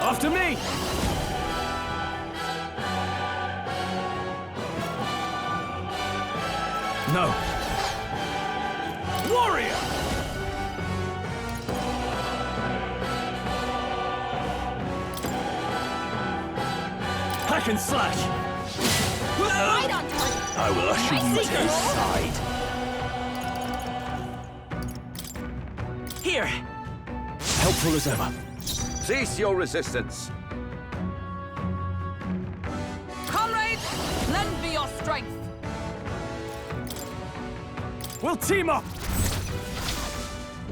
After me! No. Warrior! Hack and slash! Right on time. I will usher you to his side. Here! Helpful as ever. Cease your resistance. Comrades, lend me your strength. We'll team up!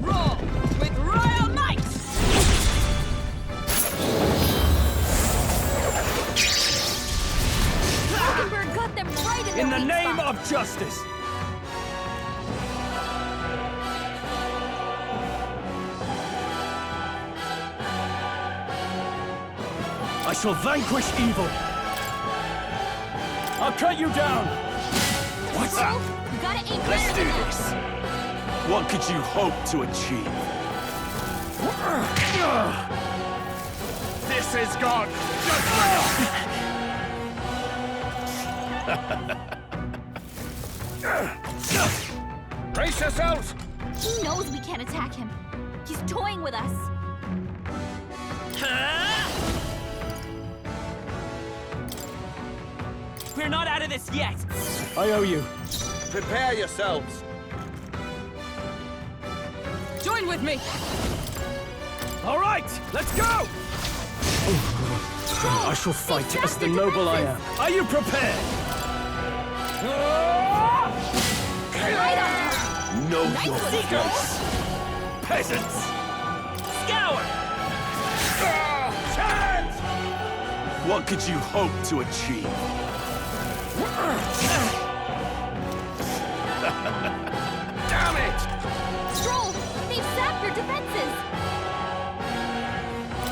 Roar with royal might! Falkenberg got them right in In their the weak name spot. of justice! I shall vanquish evil! I'll cut you down! What's Roll, up? you gotta aim Let's higher do than that. this! What could you hope to achieve? This is gone just enough! Brace yourselves! He knows we can't attack him. He's toying with us. We're not out of this yet! I owe you. Prepare yourselves. Join with me. All right, let's go! I shall fight as the noble I am. Are you prepared? Right on time. Know Nice your one, place. Peasants! Scour! Chance! What could you hope to achieve? Damn it! Stroll, they've sapped your defenses.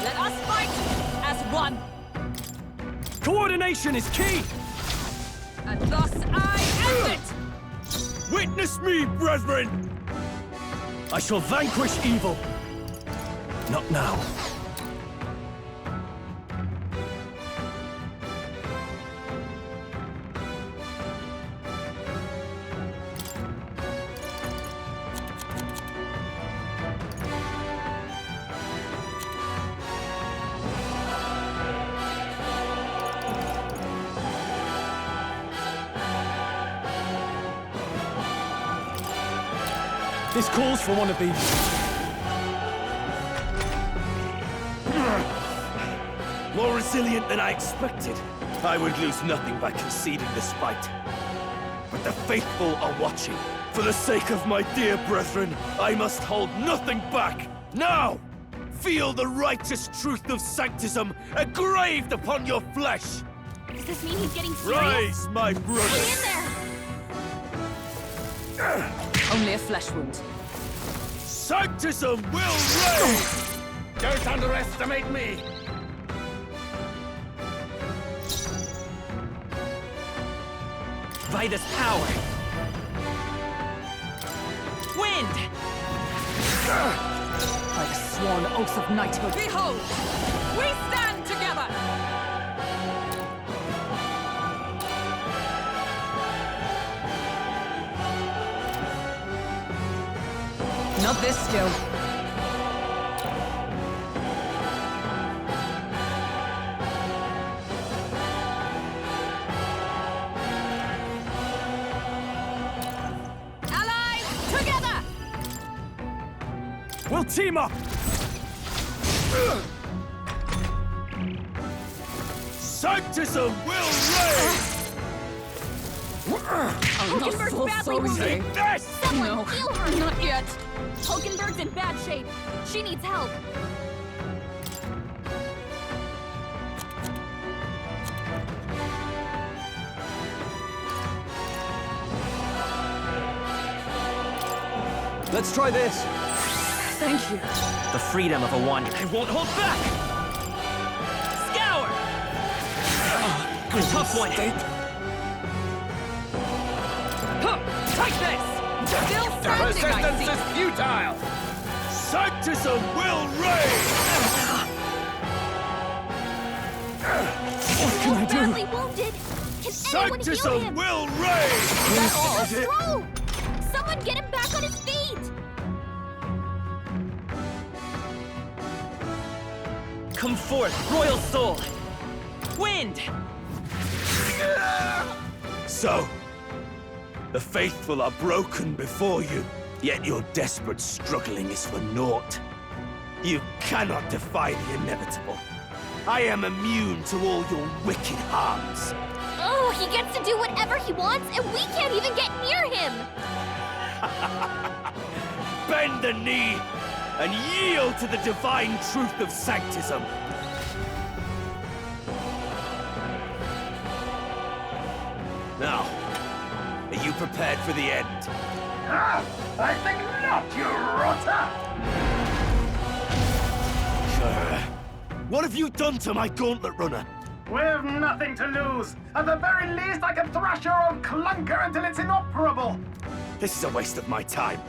Let us fight as one. Coordination is key! And thus I end it. Witness me, brethren! I shall vanquish evil. Not now. This calls for one of these. More resilient than I expected. I would lose nothing by conceding this fight. But the faithful are watching. For the sake of my dear brethren, I must hold nothing back. Now! Feel the righteous truth of sanctism engraved upon your flesh! Does this mean he's getting serious? Rise, my brothers! Hang in there. Only a flesh wound. Sanctism will reign! Don't underestimate me! By this power! Wind! By the sworn oath of knighthood. Behold, we stand together. Not this still. Allies, together! We'll team up! Sanctism will reign! Hulkenberg's badly wounded. Take this! Someone No, heal her! not yet. Hulkenberg's in bad shape. She needs help. Let's try this. Thank you. The freedom of a wanderer. I won't hold back! Scour! A tough one. Huh, take this! Still The standing, I resistance see. is futile! Sanctism will reign! can I do? Badly wounded. Can anyone heal Sanctism him? will reign! That's so slow! Someone get him back on his feet! Come forth, royal soul! Wind! So, the faithful are broken before you, yet your desperate struggling is for naught. You cannot defy the inevitable. I am immune to all your wicked harms. Oh, he gets to do whatever he wants, and we can't even get near him! Bend the knee and yield to the divine truth of Sanctism. Now, are you prepared for the end? I think not, you rotter! What have you done to my gauntlet runner? We've nothing to lose. At the very least, I can thrash your old clunker until it's inoperable. This is a waste of my time.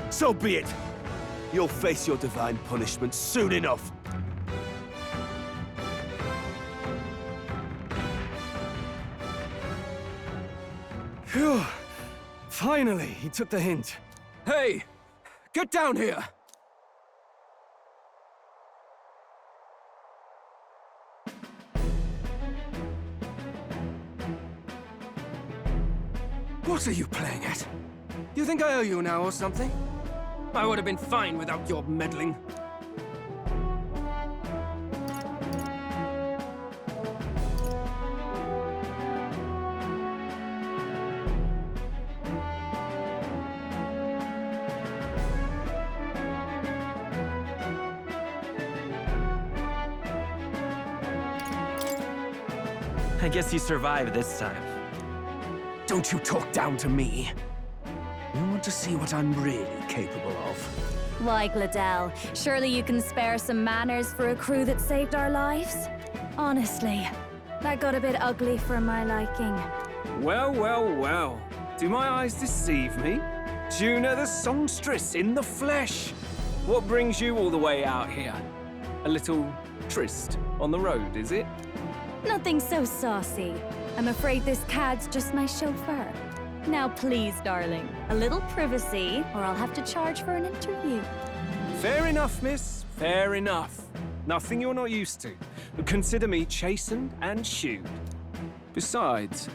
So be it. You'll face your divine punishment soon enough. Phew. Finally, he took the hint. Hey! Get down here! What are you playing at? You think I owe you now or something? I would have been fine without your meddling. I guess you survived this time. Don't you talk down to me. You want to see what I'm really capable of? Why, Gladel, surely you can spare some manners for a crew that saved our lives? Honestly, that got a bit ugly for my liking. Well, well, well. Do my eyes deceive me? Juna the songstress in the flesh. What brings you all the way out here? A little tryst on the road, is it? Nothing so saucy. I'm afraid this cad's just my chauffeur. Now please, darling, a little privacy, or I'll have to charge for an interview. Fair enough, miss. Fair enough. Nothing you're not used to. But consider me chastened and shooed. Besides,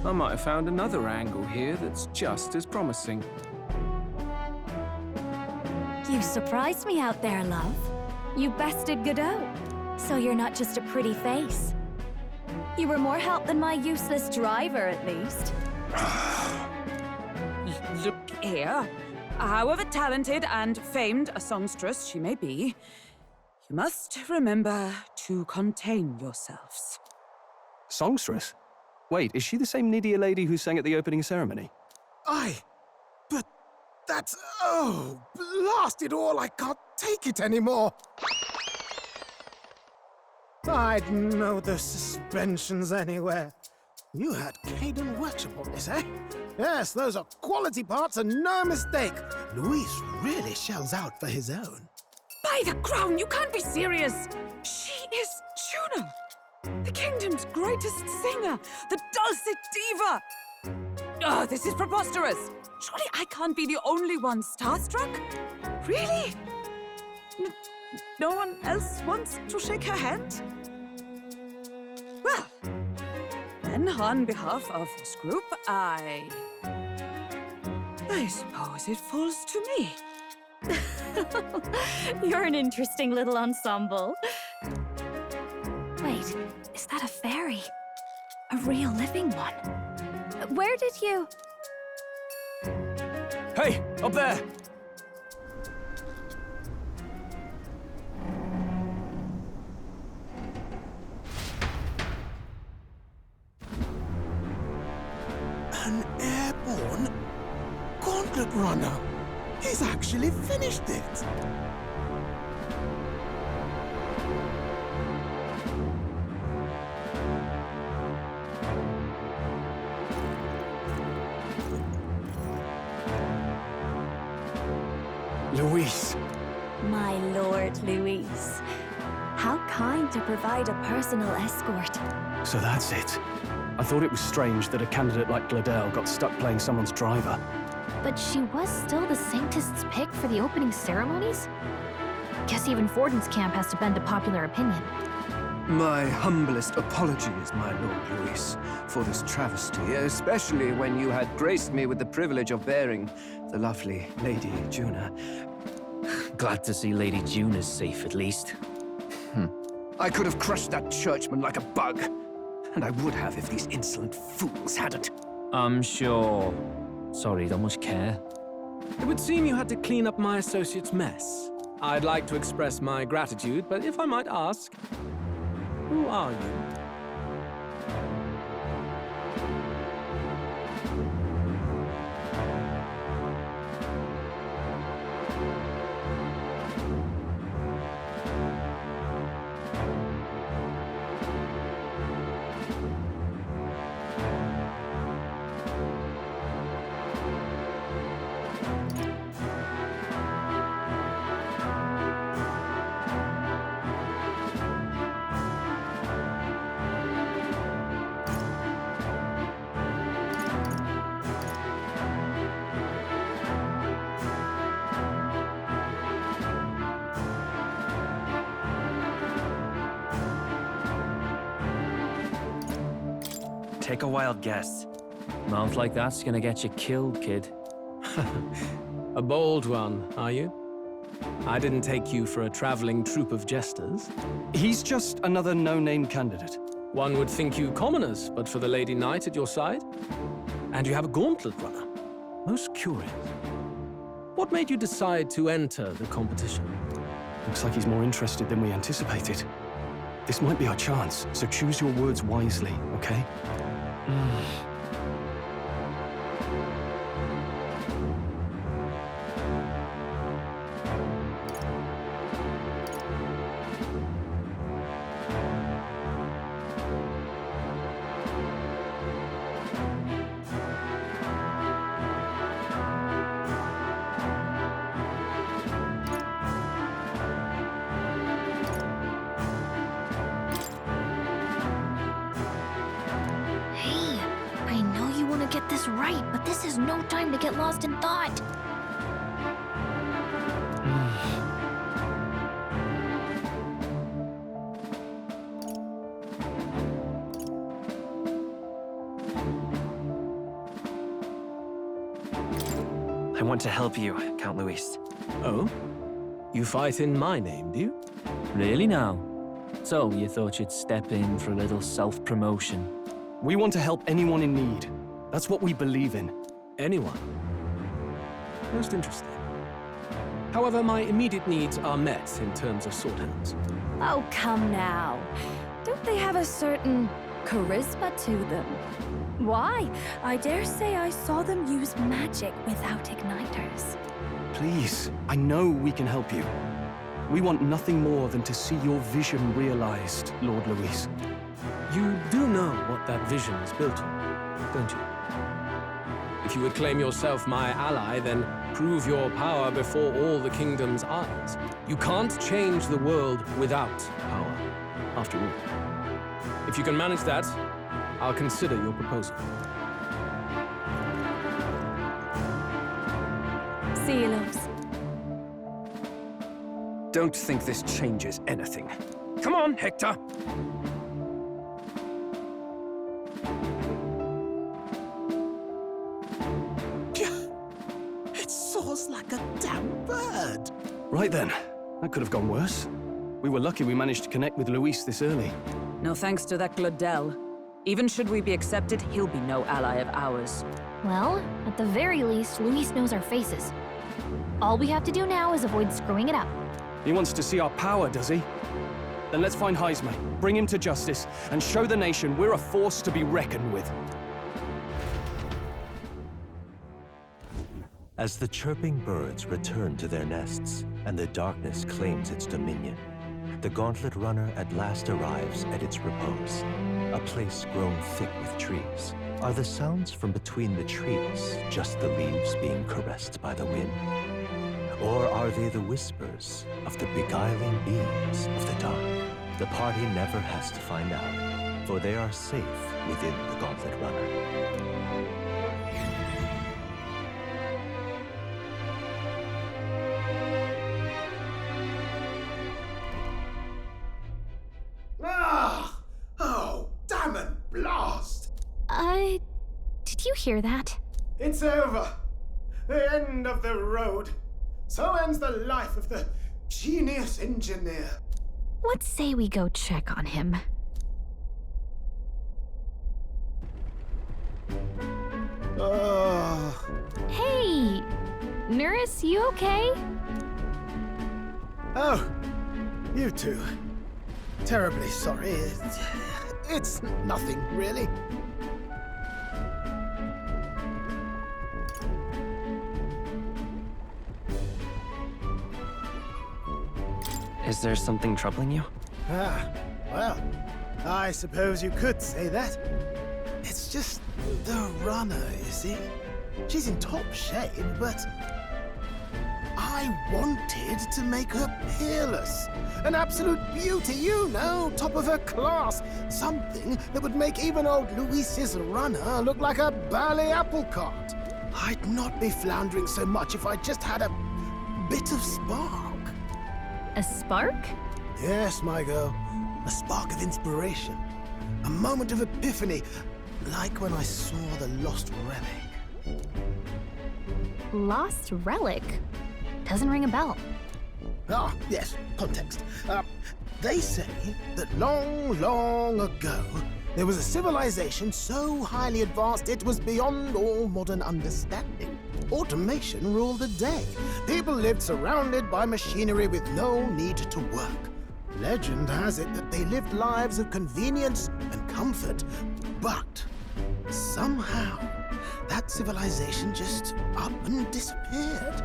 I might have found another angle here that's just as promising. You surprised me out there, love. You bested Godot. So you're not just a pretty face. You were more help than my useless driver, at least. Look here. However talented and famed a songstress she may be, you must remember to contain yourselves. Songstress? Wait, is she the same Nydia lady who sang at the opening ceremony? Aye, but that's... oh, blast it all, I can't take it anymore. I'd know the suspensions anywhere. You had Caden Workshop on this, eh? Yes, those are quality parts and no mistake. Luis really shells out for his own. By the crown, you can't be serious! She is Juna, the kingdom's greatest singer, the dulcet diva! Oh, this is preposterous! Surely I can't be the only one starstruck? Really? No one else wants to shake her hand? Well, then on behalf of this group, I suppose it falls to me. You're an interesting little ensemble. Wait, is that a fairy? A real living one? Where did you... Hey, up there! An airborne gauntlet runner. He's actually finished it. Luis. My lord, Luis. How kind to provide a personal escort. So that's it. I thought it was strange that a candidate like Gladel got stuck playing someone's driver. But she was still the Sanctist's pick for the opening ceremonies? Guess even Forden's camp has to bend to popular opinion. My humblest apologies, my Lord Luis, for this travesty, especially when you had graced me with the privilege of bearing the lovely Lady Juna. Glad to see Lady June is safe, at least. I could have crushed that churchman like a bug, and I would have if these insolent fools hadn't. I'm sure. Sorry, don't much care. It would seem you had to clean up my associate's mess. I'd like to express my gratitude, but if I might ask, who are you? Take a wild guess. Mouth like that's gonna get you killed, kid. A bold one, are you? I didn't take you for a traveling troupe of jesters. He's just another no-name candidate. One would think you commoners, but for the Lady Knight at your side. And you have a gauntlet runner. Most curious. What made you decide to enter the competition? Looks like he's more interested than we anticipated. This might be our chance, so choose your words wisely, okay? Hey, I know you want to get this right, but this is no time to get lost in thought. I want to help you, Count Luis. Oh? You fight in my name, do you? Really now? So, you thought you'd step in for a little self-promotion? We want to help anyone in need. That's what we believe in. Anyone? Most interesting. However, my immediate needs are met in terms of swordhands. Oh, come now. Don't they have a certain charisma to them? Why? I dare say I saw them use magic without igniters. Please, I know we can help you. We want nothing more than to see your vision realized, Lord Luis. You do know what that vision is built on, don't you? If you would claim yourself my ally, then prove your power before all the kingdom's eyes. You can't change the world without power, after all. If you can manage that, I'll consider your proposal. Cielos. Don't think this changes anything. Come on, Hector! It soars like a damn bird. Right then, that could have gone worse. We were lucky we managed to connect with Luis this early. No thanks to that Gladel. Even should we be accepted, he'll be no ally of ours. Well, at the very least, Luis knows our faces. All we have to do now is avoid screwing it up. He wants to see our power, does he? Then let's find Heisme, bring him to justice, and show the nation we're a force to be reckoned with. As the chirping birds return to their nests and the darkness claims its dominion, the Gauntlet Runner at last arrives at its repose, a place grown thick with trees. Are the sounds from between the trees just the leaves being caressed by the wind? Or are they the whispers of the beguiling beings of the dark? The party never has to find out, for they are safe within the Gauntlet Runner. Ah! Oh, damn it, blast! Did you hear that? It's over. The end of the road. So ends the life of the genius engineer. Let's say we go check on him. Oh. Hey! Nurse, you okay? Oh, you two. Terribly sorry. It's nothing, really. Is there something troubling you? Ah, well, I suppose you could say that. It's just the runner, you see. She's in top shape, but I wanted to make her peerless. An absolute beauty, you know, top of her class. Something that would make even old Luis's runner look like a bally apple cart. I'd not be floundering so much if I just had a bit of spark. A spark? Yes, my girl. A spark of inspiration. A moment of epiphany, like when I saw the Lost Relic. Lost relic? Doesn't ring a bell. Ah, yes, context. They say that long, long ago, there was a civilization so highly advanced it was beyond all modern understanding. Automation ruled the day. People lived surrounded by machinery with no need to work. Legend has it that they lived lives of convenience and comfort, but somehow that civilization just up and disappeared.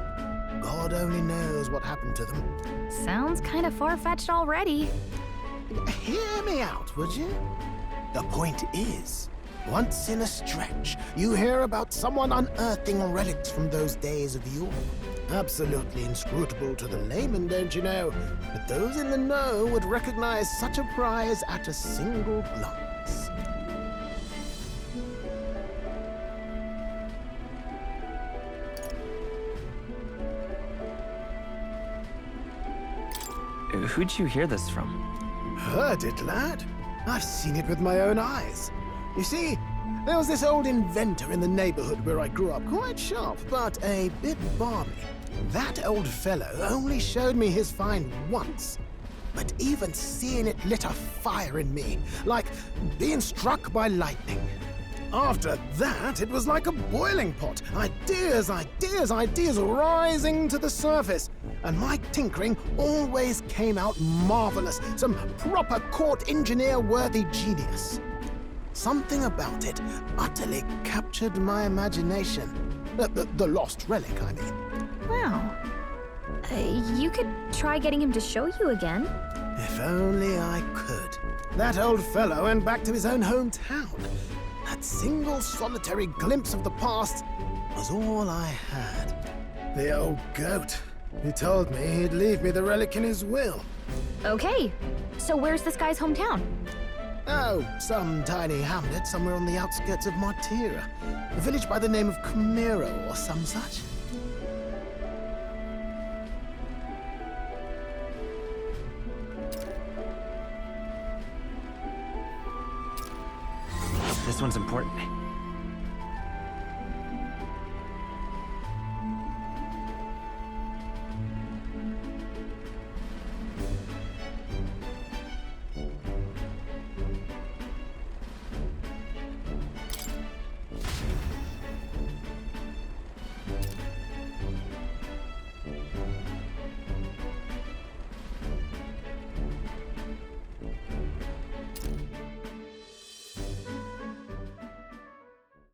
God only knows what happened to them. Sounds kind of far-fetched already. Hear me out, would you? The point is, once in a stretch, you hear about someone unearthing relics from those days of yore. Absolutely inscrutable to the layman, don't you know? But those in the know would recognize such a prize at a single glance. Who'd you hear this from? Heard it, lad. I've seen it with my own eyes. You see, there was this old inventor in the neighborhood where I grew up, quite sharp, but a bit balmy. That old fellow only showed me his find once, but even seeing it lit a fire in me, like being struck by lightning. After that, it was like a boiling pot. Ideas, ideas, ideas rising to the surface. And my tinkering always came out marvelous. Some proper court engineer-worthy genius. Something about it utterly captured my imagination. The lost relic, I mean. Wow. You could try getting him to show you again. If only I could. That old fellow went back to his own hometown. That single solitary glimpse of the past was all I had. The old goat. He told me he'd leave me the relic in his will. Okay, so where's this guy's hometown? Oh, some tiny hamlet somewhere on the outskirts of Martira. A village by the name of Camiro or some such. This one's important.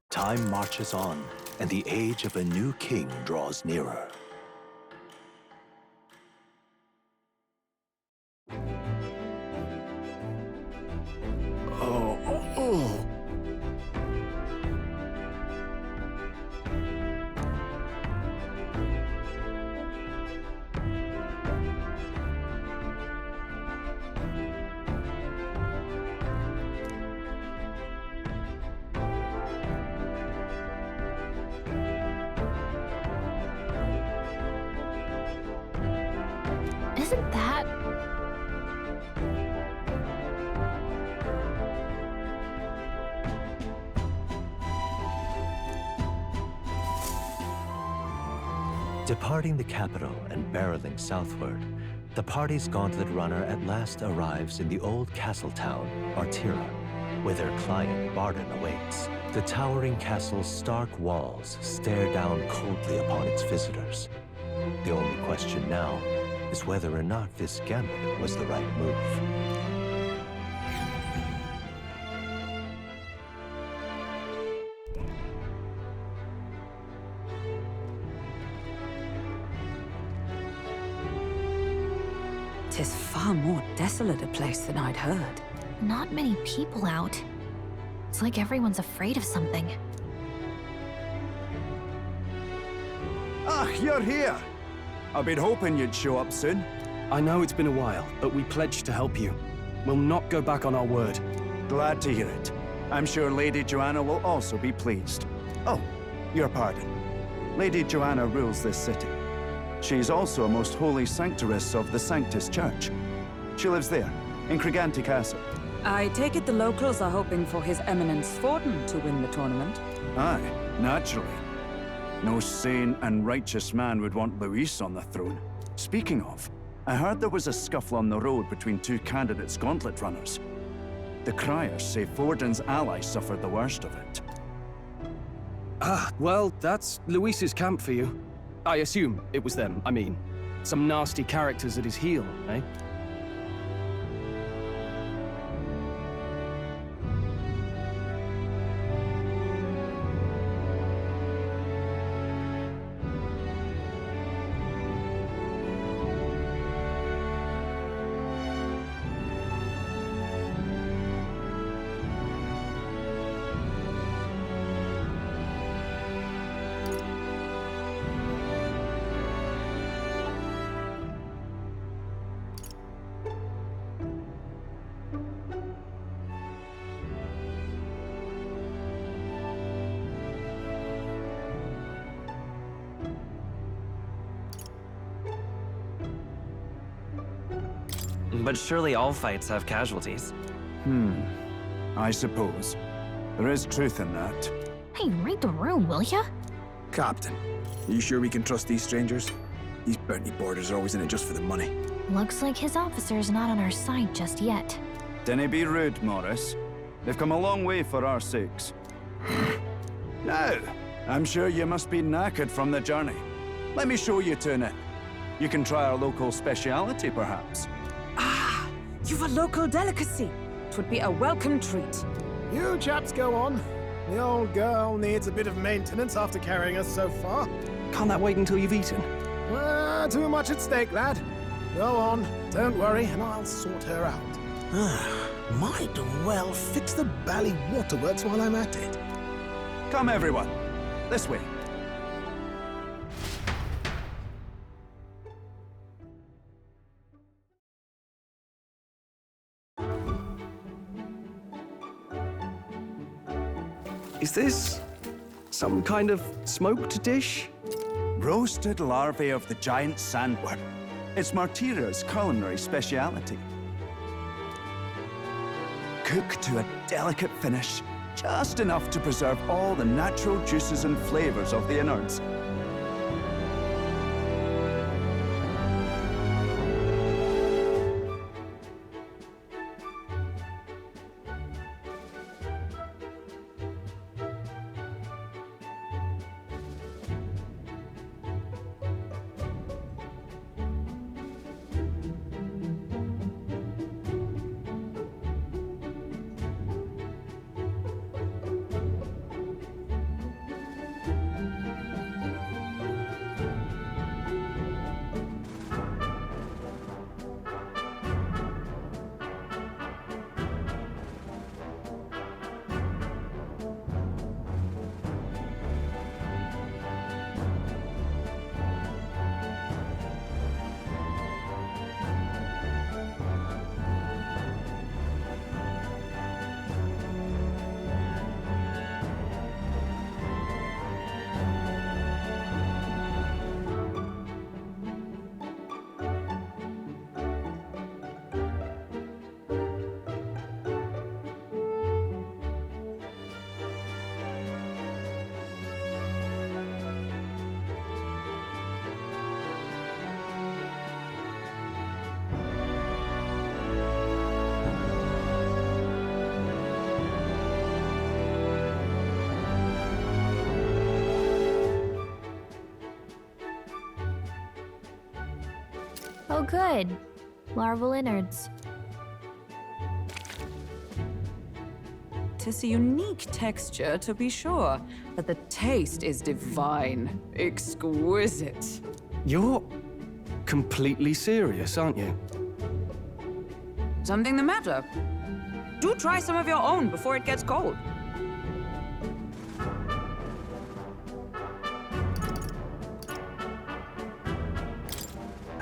Time marches on, and the age of a new king draws nearer. Oh. Isn't that... Departing the capital and barreling southward, the party's gauntlet runner at last arrives in the old castle town, Artira, where their client Barden awaits. The towering castle's stark walls stare down coldly upon its visitors. The only question now is whether or not this gambit was the right move. Tis far more desolate a place than I'd heard. Not many people out. It's like everyone's afraid of something. Ah, you're here! I've been hoping you'd show up soon. I know it's been a while, but we pledged to help you. We'll not go back on our word. Glad to hear it. I'm sure Lady Joanna will also be pleased. Oh, your pardon. Lady Joanna rules this city. She's also a most holy sanctoress of the Sanctus Church. She lives there, in Creganti Castle. I take it the locals are hoping for His Eminence Forden to win the tournament. Aye, naturally. No sane and righteous man would want Luis on the throne. Speaking of, I heard there was a scuffle on the road between two candidates' gauntlet runners. The criers say Forden's allies suffered the worst of it. Ah, well, that's Luis's camp for you. I assume it was them, I mean. Some nasty characters at his heel, eh? But surely all fights have casualties. I suppose. There is truth in that. Hey, read the room, will ya? Captain, are you sure we can trust these strangers? These bounty boarders are always in it just for the money. Looks like his officer's not on our side just yet. Dinna be rude, Morris. They've come a long way for our sakes. Now, I'm sure you must be knackered from the journey. Let me show you to an inn. You can try our local speciality, perhaps. Ah, you've a local delicacy. It would be a welcome treat. You chaps go on. The old girl needs a bit of maintenance after carrying us so far. Can't that wait until you've eaten? Too much at stake, lad. Go on, don't worry, and I'll sort her out. Might well fix the Bally Waterworks while I'm at it. Come, everyone. This way. Is this some kind of smoked dish? Roasted larvae of the giant sandworm. It's Martira's culinary speciality. Cooked to a delicate finish, just enough to preserve all the natural juices and flavors of the innards. Oh, good. Larval innards. Tis a unique texture, to be sure, but the taste is divine. Exquisite. You're completely serious, aren't you? Something the matter? Do try some of your own before it gets cold.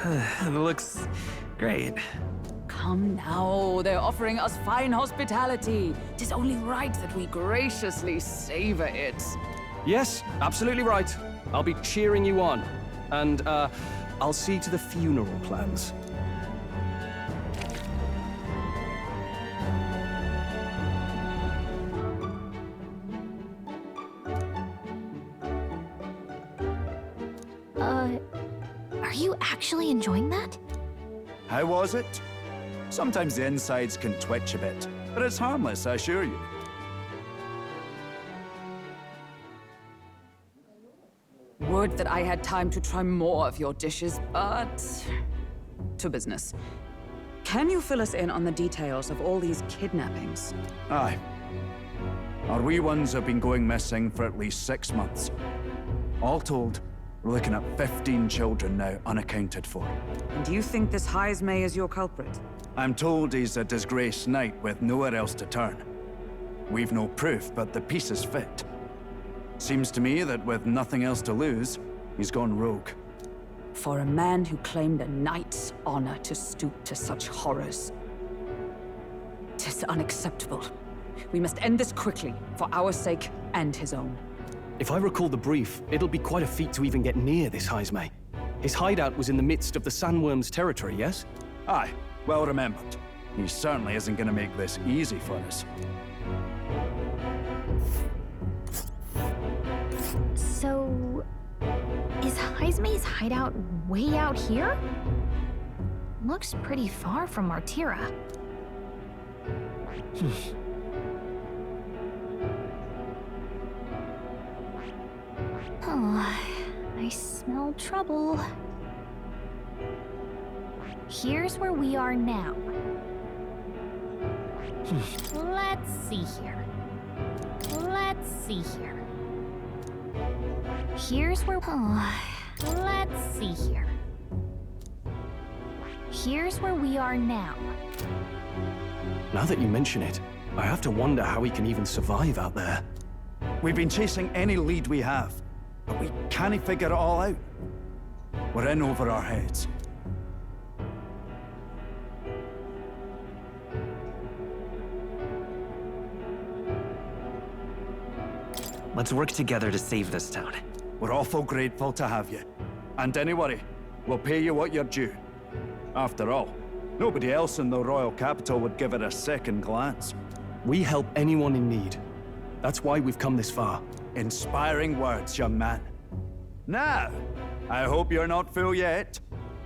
It looks great. Come now, they're offering us fine hospitality. 'Tis only right that we graciously savor it. Yes, absolutely right. I'll be cheering you on. And, I'll see to the funeral plans. Are you actually enjoying that? How was it? Sometimes the insides can twitch a bit, but it's harmless, I assure you. Would that I had time to try more of your dishes, but... to business. Can you fill us in on the details of all these kidnappings? Aye. Our wee ones have been going missing for at least 6 months. All told, we're looking at 15 children now unaccounted for. And do you think this Heismay is your culprit? I'm told he's a disgraced knight with nowhere else to turn. We've no proof, but the pieces fit. Seems to me that with nothing else to lose, he's gone rogue. For a man who claimed a knight's honor to stoop to such horrors. 'Tis unacceptable. We must end this quickly, for our sake and his own. If I recall the brief, it'll be quite a feat to even get near this Heismay. His hideout was in the midst of the Sandworms' territory, yes? Aye, well remembered. He certainly isn't going to make this easy for us. So... is Heismay's hideout way out here? Looks pretty far from Martira. Oh, I smell trouble. Here's where we are now. Let's see here. Let's see here. Here's where... oh, let's see here. Here's where we are now. Now that you mention it, I have to wonder how he can even survive out there. We've been chasing any lead we have, but we can't figure it all out. We're in over our heads. Let's work together to save this town. We're awful grateful to have you. And don't worry, we'll pay you what you're due. After all, nobody else in the royal capital would give it a second glance. We help anyone in need. That's why we've come this far. Inspiring words, young man. Now, I hope you're not full yet.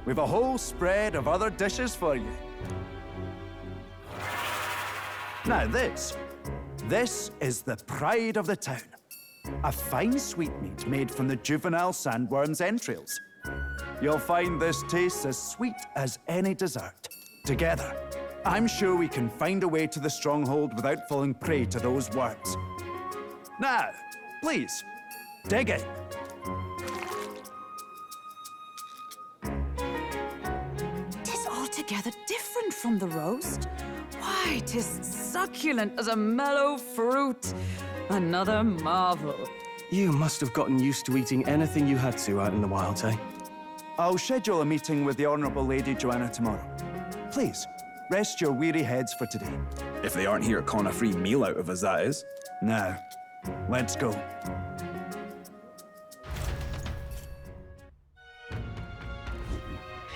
We've a whole spread of other dishes for you. Now this is the pride of the town. A fine sweetmeat made from the juvenile sandworm's entrails. You'll find this tastes as sweet as any dessert. Together, I'm sure we can find a way to the stronghold without falling prey to those worms. Now, please, dig in. Tis altogether different from the roast. Why, 'tis succulent as a mellow fruit. Another marvel. You must have gotten used to eating anything you had to out in the wilds, eh? I'll schedule a meeting with the Honourable Lady Joanna tomorrow. Please, rest your weary heads for today. If they aren't here calling a free meal out of us, that is. Now, let's go.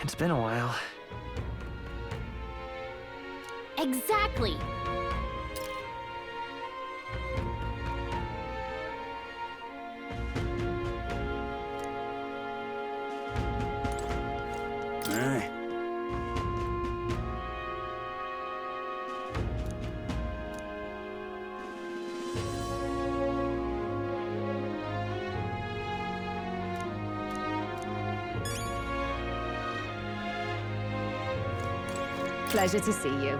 It's been a while. Exactly! Aye. Pleasure to see you.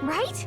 Right?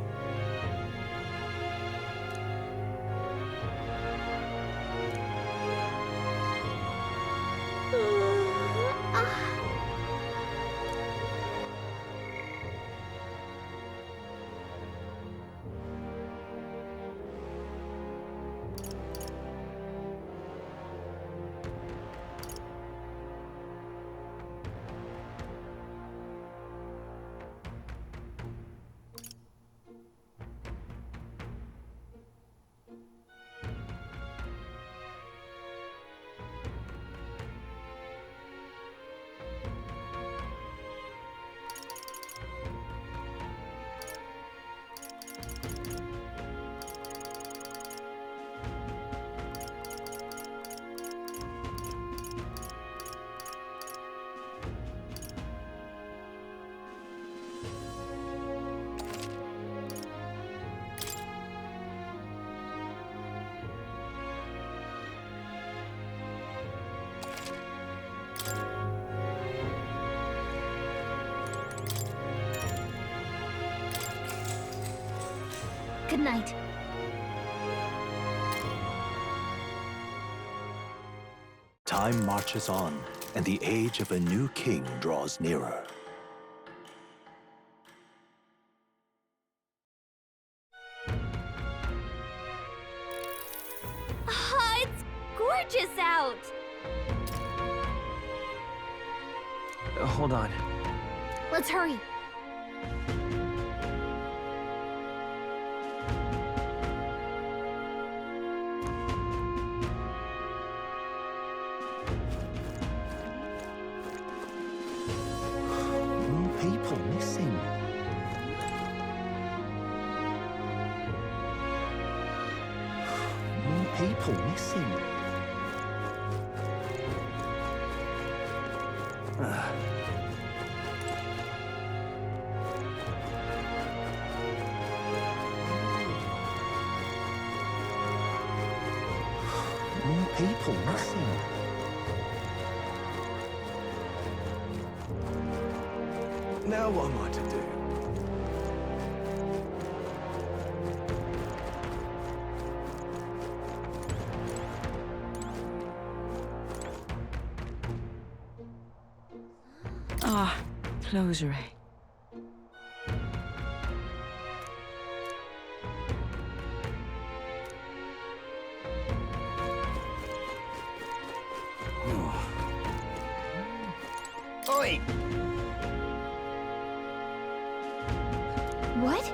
Good night. Time marches on, and the age of a new king draws nearer. Ah, it's gorgeous out! Hold on. Let's hurry. More people missing. More people missing. More people missing. Now what am I to do? Ah, closure. Oi! What?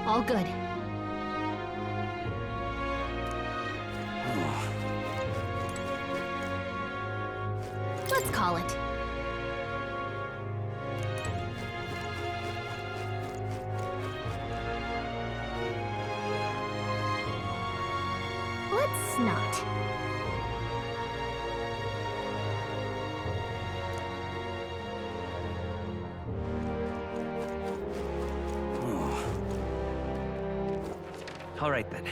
All good. Let's call it. Let's not. All right then.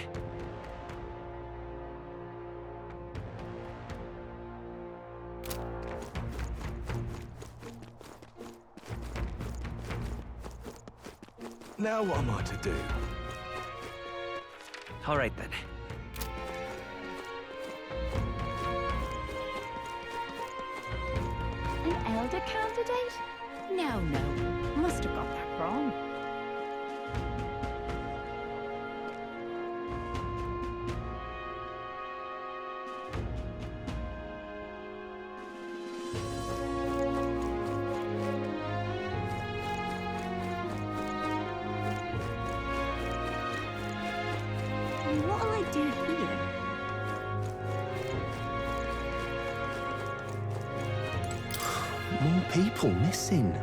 Now what am I to do? All right then. An elder candidate? No, must have got that wrong. What'll I do here? More people missing.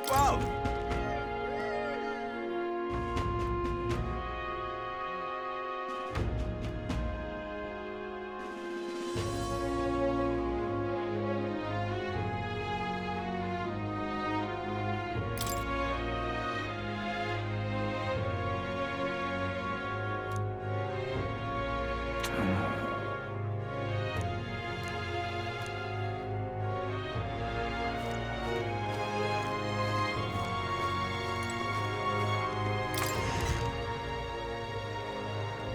Whoa!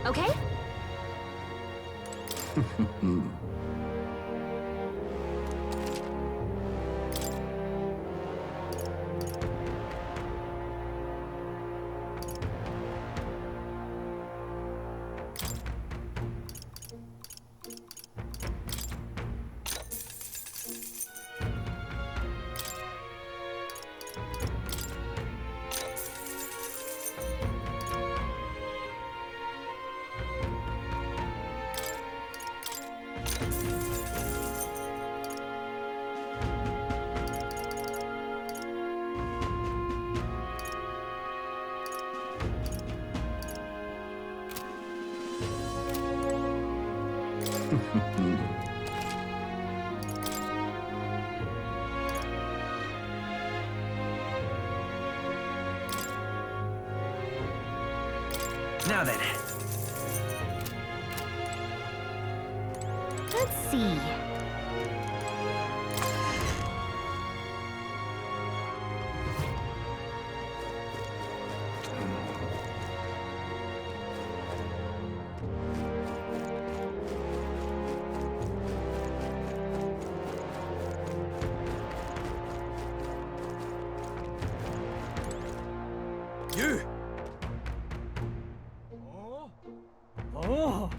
Okay? Now then. Let's see. You! Oh!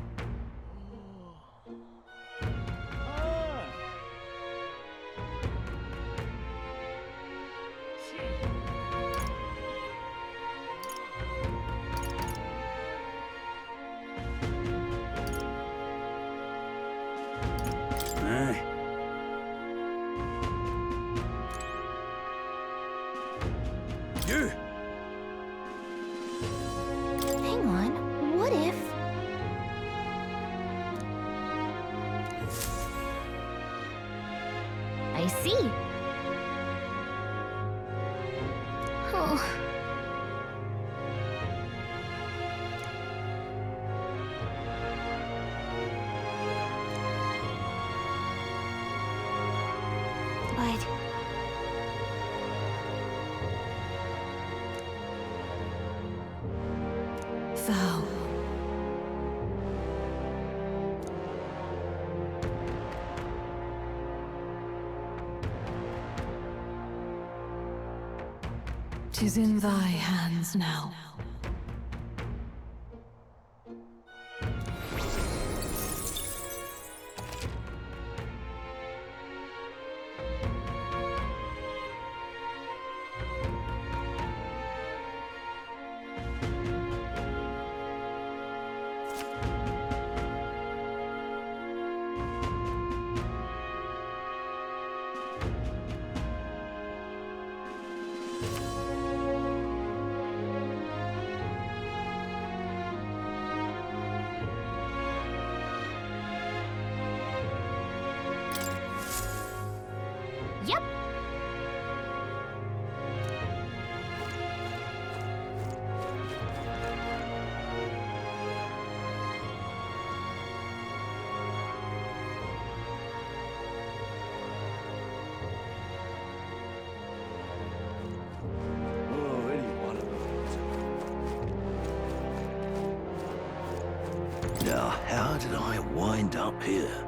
Aye. You! Hang on. What if... I see. Oh. But... Thou. Tis in thy hands now. did I wind up here?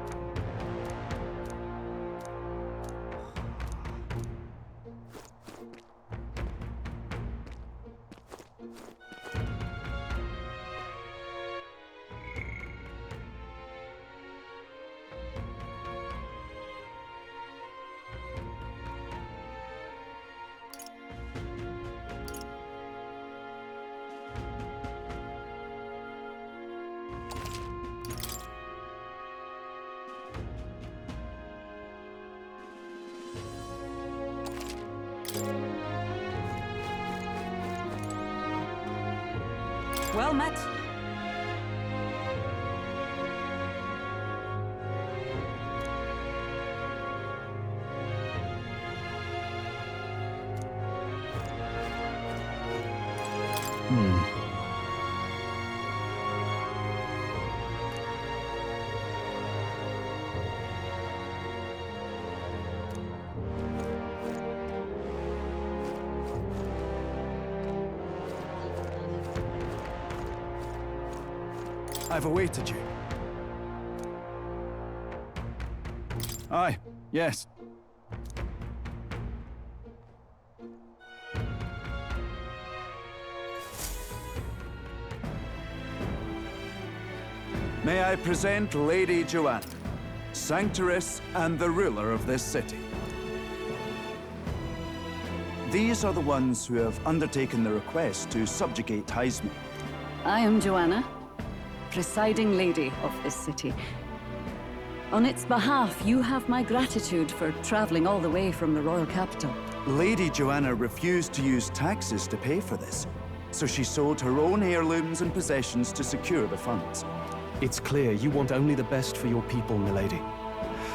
Well met. I've awaited you. Aye, yes. May I present Lady Joanna, Sanctoress and the ruler of this city. These are the ones who have undertaken the request to subjugate Hyzme. I am Joanna, presiding lady of this city. On its behalf, you have my gratitude for traveling all the way from the royal capital. Lady Joanna refused to use taxes to pay for this, so she sold her own heirlooms and possessions to secure the funds. It's clear you want only the best for your people, milady.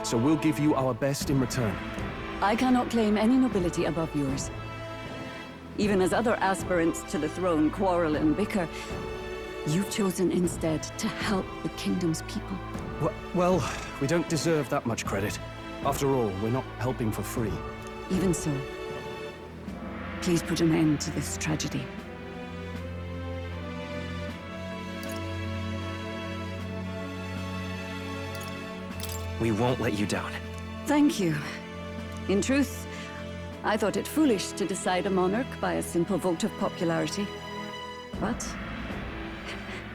So we'll give you our best in return. I cannot claim any nobility above yours. Even as other aspirants to the throne quarrel and bicker, you've chosen instead to help the kingdom's people. Well, we don't deserve that much credit. After all, we're not helping for free. Even so, please put an end to this tragedy. We won't let you down. Thank you. In truth, I thought it foolish to decide a monarch by a simple vote of popularity. But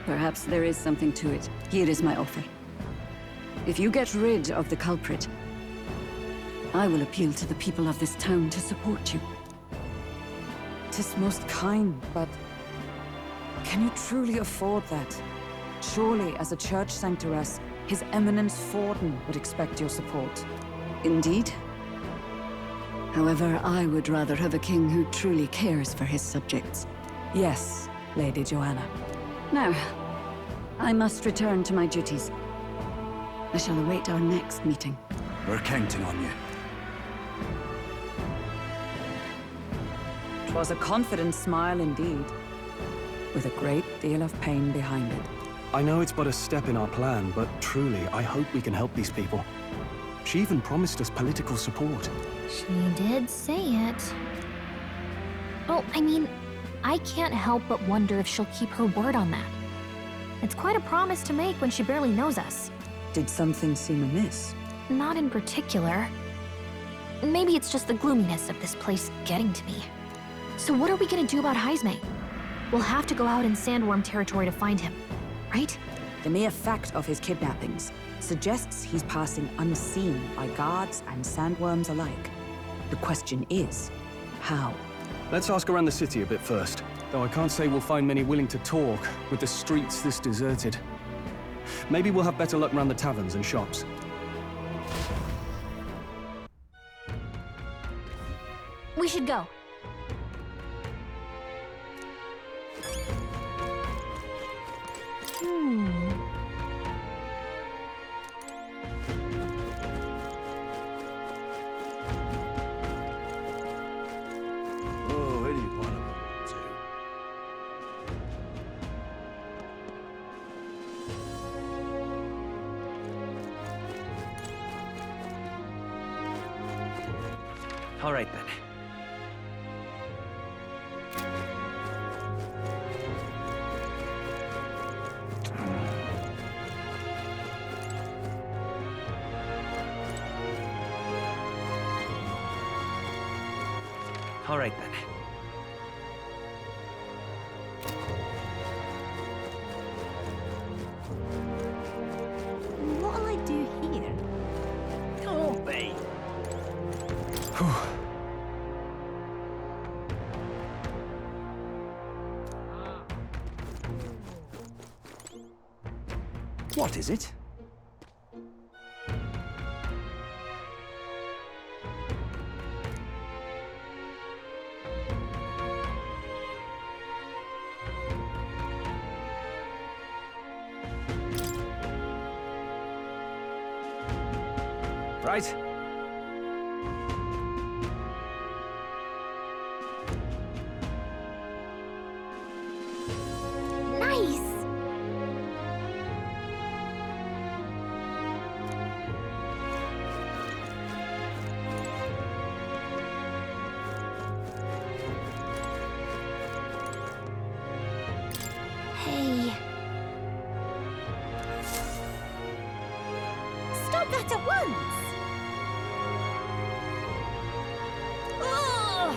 perhaps there is something to it. Here is my offer. If you get rid of the culprit, I will appeal to the people of this town to support you. 'Tis most kind, but can you truly afford that? Surely, as a church sanctoress, His Eminence Forden would expect your support. Indeed. However, I would rather have a king who truly cares for his subjects. Yes, Lady Joanna. Now, I must return to my duties. I shall await our next meeting. We're counting on you. 'Twas a confident smile indeed, with a great deal of pain behind it. I know it's but a step in our plan, but truly, I hope we can help these people. She even promised us political support. She did say it. Well, I mean, I can't help but wonder if she'll keep her word on that. It's quite a promise to make when she barely knows us. Did something seem amiss? Not in particular. Maybe it's just the gloominess of this place getting to me. So what are we gonna do about Hyzme? We'll have to go out in Sandworm territory to find him, right? The mere fact of his kidnappings suggests he's passing unseen by guards and sandworms alike. The question is, how? Let's ask around the city a bit first. Though I can't say we'll find many willing to talk with the streets this deserted. Maybe we'll have better luck around the taverns and shops. We should go. Oh, any one of them will do. All right, then. All right then. What'll I do here? Don't be. What is it? Right. Nice! Hey. Stop that at once! Ugh!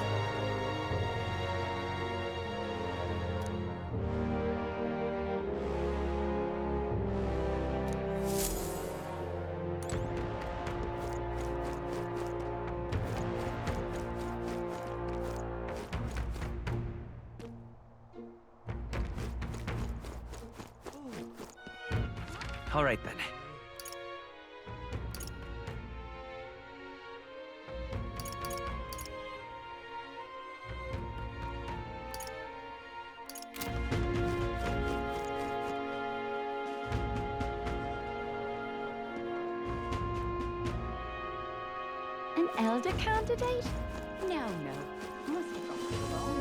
All right then. An elder candidate? No. Must have got it wrong.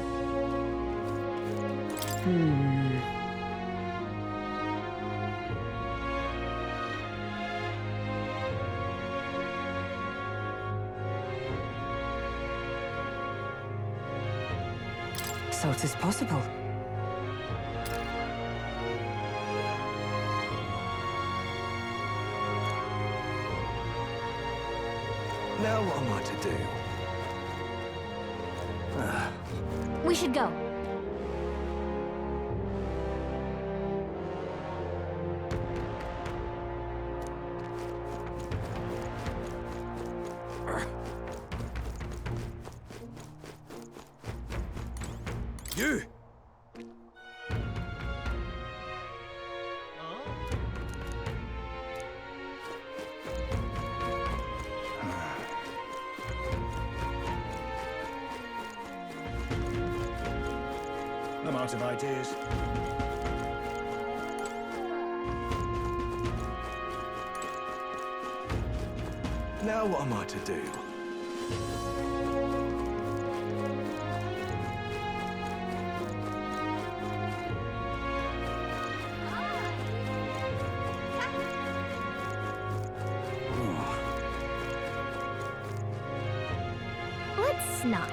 So it is possible. Now what am I to do? We should go. You! I'm out of ideas. Now what am I to do? Let's not.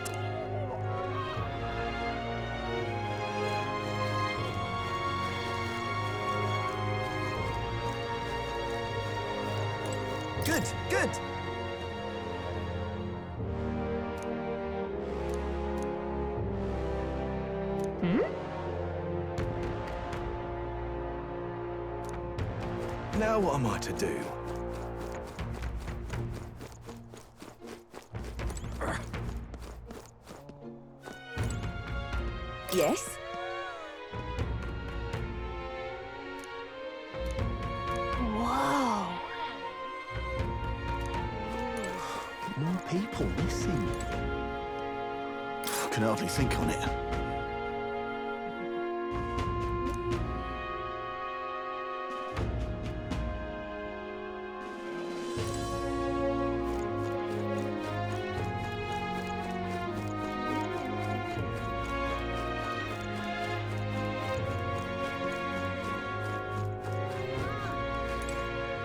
Good! Now what am I to do? Yes? Whoa. More people missing. I can hardly think on it.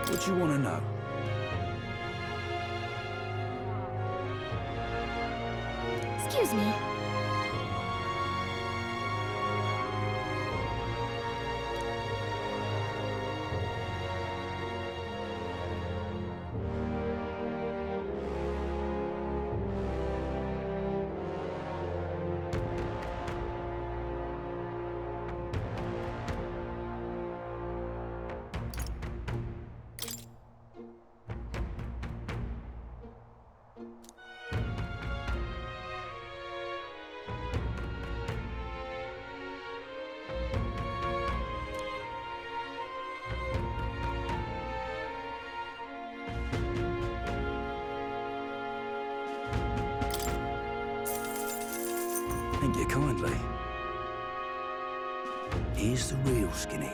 What do you want to know? Excuse me. you kindly. Here's the real Skinny.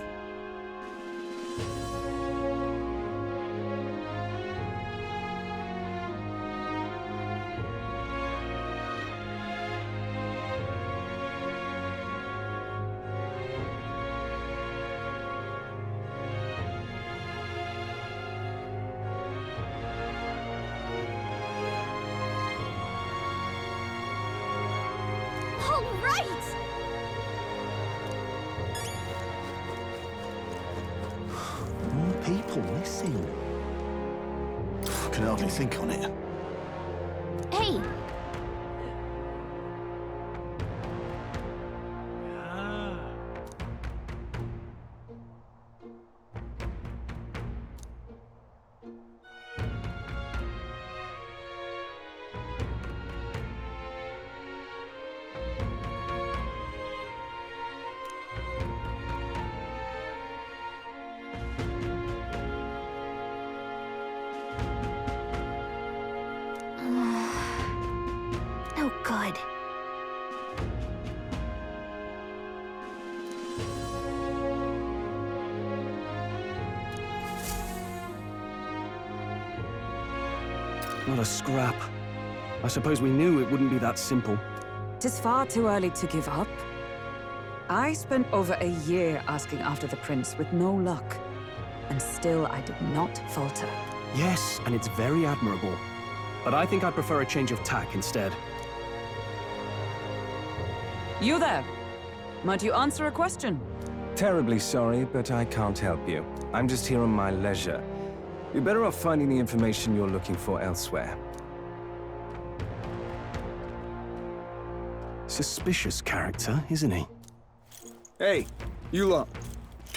All right! More people missing. I can hardly think on it. Hey! No good. Not a scrap. I suppose we knew it wouldn't be that simple. Tis far too early to give up. I spent over a year asking after the prince with no luck. And still I did not falter. Yes, and it's very admirable. But I think I'd prefer a change of tack instead. You there! Might you answer a question? Terribly sorry, but I can't help you. I'm just here on my leisure. You're better off finding the information you're looking for elsewhere. Suspicious character, isn't he? Hey, you lot.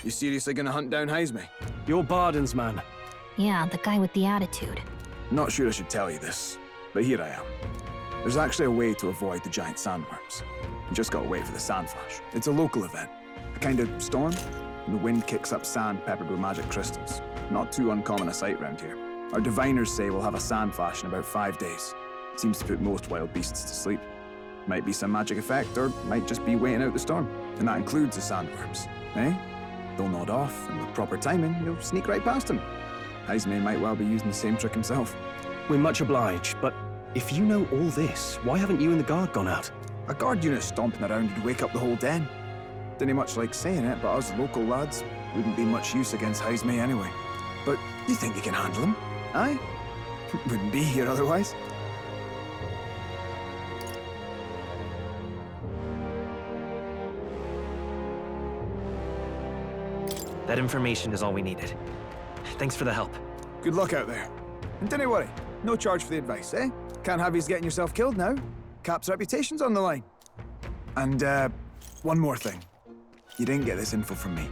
You seriously gonna hunt down Heisme? You're Barden's man. Yeah, the guy with the attitude. Not sure I should tell you this, but here I am. There's actually a way to avoid the giant sandworms. You just gotta wait for the sandflash. It's a local event. A kind of storm, and the wind kicks up sand peppered with magic crystals. Not too uncommon a sight round here. Our diviners say we'll have a sandflash in about 5 days. Seems to put most wild beasts to sleep. Might be some magic effect, or might just be waiting out the storm. And that includes the sandworms, eh? They'll nod off, and with proper timing, you'll sneak right past them. Heisme might well be using the same trick himself. We're much obliged, but if you know all this, why haven't you and the guard gone out? A guard unit stomping around would wake up the whole den. Didn't much like saying it, but us local lads wouldn't be much use against Heisme anyway. But you think you can handle him? Aye? Wouldn't be here otherwise. That information is all we needed. Thanks for the help. Good luck out there. And don't worry, no charge for the advice, eh? Can't have you getting yourself killed now. Cap's reputation's on the line. And, one more thing. You didn't get this info from me.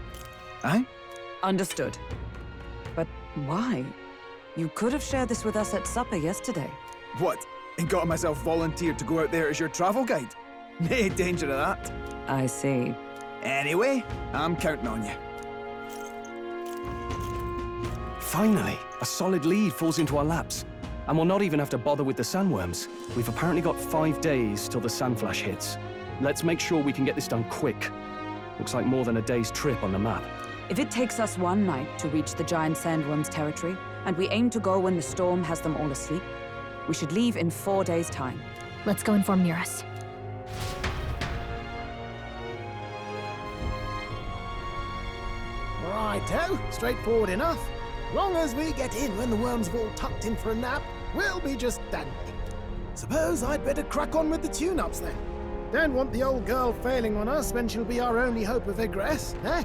Aye? Understood. But why? You could have shared this with us at supper yesterday. What? And got myself volunteered to go out there as your travel guide? Nay danger of that. I see. Anyway, I'm counting on you. Finally, a solid lead falls into our laps. And we'll not even have to bother with the sandworms. We've apparently got 5 days till the sandflash hits. Let's make sure we can get this done quick. Looks like more than a day's trip on the map. If it takes us one night to reach the giant sandworms' territory, and we aim to go when the storm has them all asleep, we should leave in 4 days' time. Let's go inform Eurus. Righto, straightforward enough. Long as we get in when the worms have all tucked in for a nap, we'll be just dandy. Suppose I'd better crack on with the tune-ups then. Don't want the old girl failing on us when she'll be our only hope of egress, eh?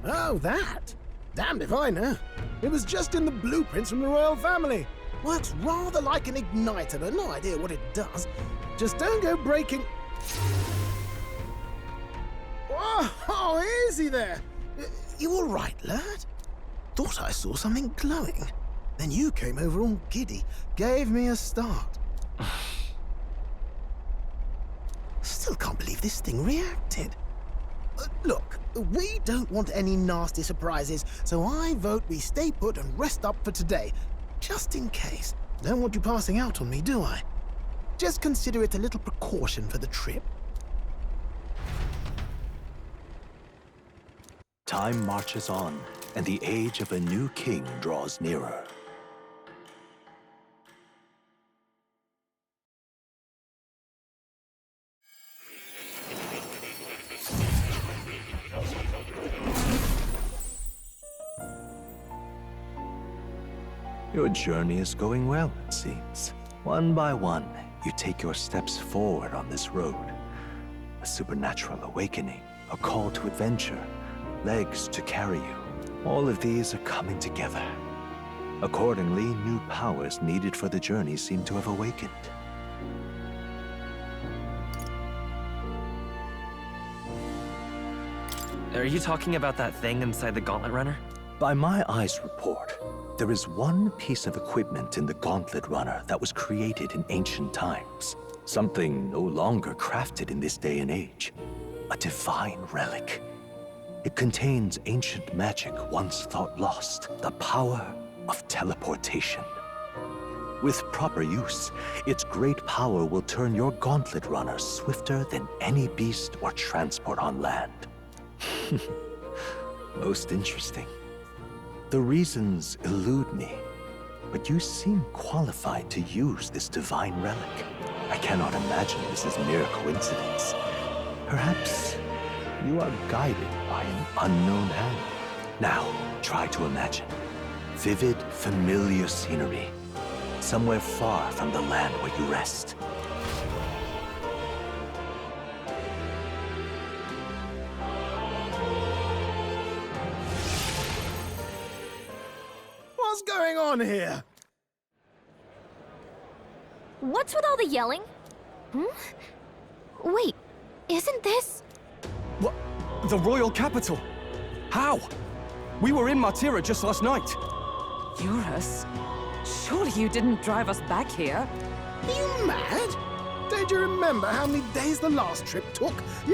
Oh, that? Damned if I know. It was just in the blueprints from the royal family. Works rather like an igniter, but no idea what it does. Just don't go breaking... Oh, easy there. You all right, lad? Thought I saw something glowing. Then you came over all giddy, gave me a start. Still can't believe this thing reacted. Look, we don't want any nasty surprises, so I vote we stay put and rest up for today. Just in case. Don't want you passing out on me, do I? Just consider it a little precaution for the trip. Time marches on, and the age of a new king draws nearer. Your journey is going well, it seems. One by one, you take your steps forward on this road. A supernatural awakening, a call to adventure, legs to carry you. All of these are coming together. Accordingly, new powers needed for the journey seem to have awakened. Are you talking about that thing inside the Gauntlet Runner? By my eyes report, there is one piece of equipment in the Gauntlet Runner that was created in ancient times. Something no longer crafted in this day and age. A divine relic. It contains ancient magic once thought lost. The power of teleportation. With proper use, its great power will turn your Gauntlet Runner swifter than any beast or transport on land. Most interesting. The reasons elude me, but you seem qualified to use this divine relic. I cannot imagine this is mere coincidence. Perhaps you are guided by an unknown hand. Now, try to imagine. Vivid, familiar scenery. Somewhere far from the land where you rest. What's going on here? What's with all the yelling? Wait, isn't this... What? The royal capital? How? We were in Martira just last night. Eurus? Surely you didn't drive us back here? Are you mad? Don't you remember how many days the last trip took? You